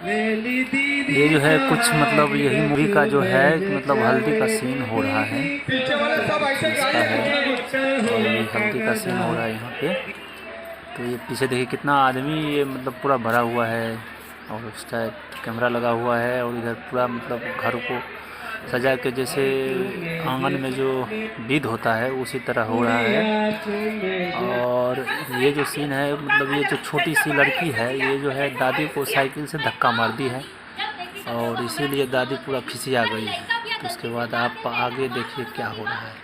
ये जो है कुछ मतलब यही मूवी का जो है मतलब हल्दी का सीन हो रहा है, इसका है और ये हल्दी का सीन हो रहा है यहाँ पे। तो ये पीछे देखिए कितना आदमी ये मतलब पूरा भरा हुआ है और उस टाइप कैमरा लगा हुआ है और इधर पूरा मतलब घर को सजा के जैसे आंगन में जो विध होता है उसी तरह हो रहा है। और ये जो सीन है मतलब ये जो छोटी सी लड़की है ये जो है दादी को साइकिल से धक्का मार दी है और इसीलिए दादी पूरा खिसिया गई है। तो उसके बाद आप आगे देखिए क्या हो रहा है।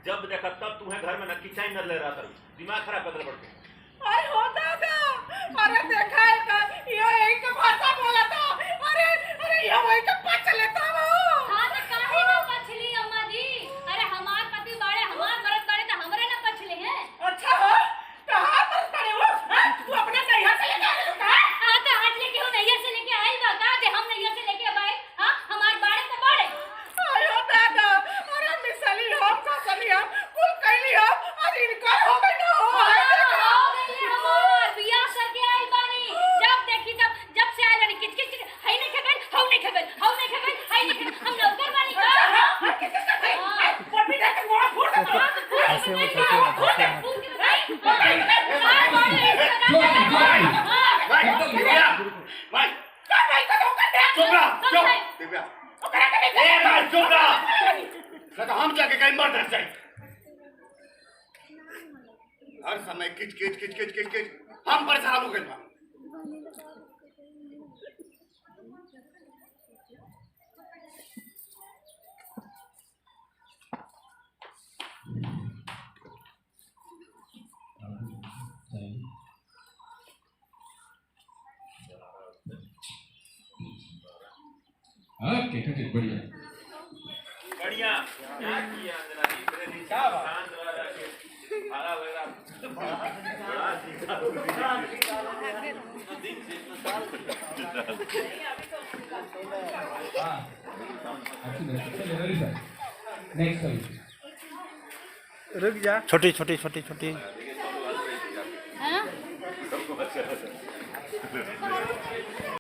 जब देखा तब तुम्हें घर में न किचाई न ले रहा था, दिमाग खराब कर पड़ते। अरे होता था, अरे देखा है का ये एक भाषा बोला था। अरे ये वही का पछ लेता वो। हां तो काहे ना पछली अम्मा जी। अरे हमार पति बाड़े हमार मरद बाड़े तो हमरे ना पछले हैं। अच्छा हो कहां पर करे वो? तू अपने नैया से लेके आया का? हां तो आज लेके हो नैया से लेके आई बा का जे हम नैया से लेके आए। हां हमार बाड़े तो बाड़े। अरे दादा, अरे मिसली हम का सलिया कुल कैली हो और इनका हो गई ना हो। बियाह करके आई बानी, जब देखी तब जब से आइल किच किच हई नहीं खगन हौ नहीं खगन हौ नहीं खगन हई नहीं खगन हम नौकर बानी का। हां किस किस भाई पट्टी दे के गोड़ा फोड़ दे। ऐसे वो सोचे भाई भाई का धोखा दे। चुप रहा, चुप दिव्या। ए भाई चुप रहा, नहीं तो हम जाके कहीं मर जाए। हर समय किच किच किच किच किच किच हम परेशान हो गए बा। ओके ठीक बढ़िया बढ़िया क्या किया अंजना जी, मेरे लिए क्या शांत रहा के भाड़ा वगैरह बड़ा नेक्स्ट रुक जा, छोटी छोटी छोटी छोटी हां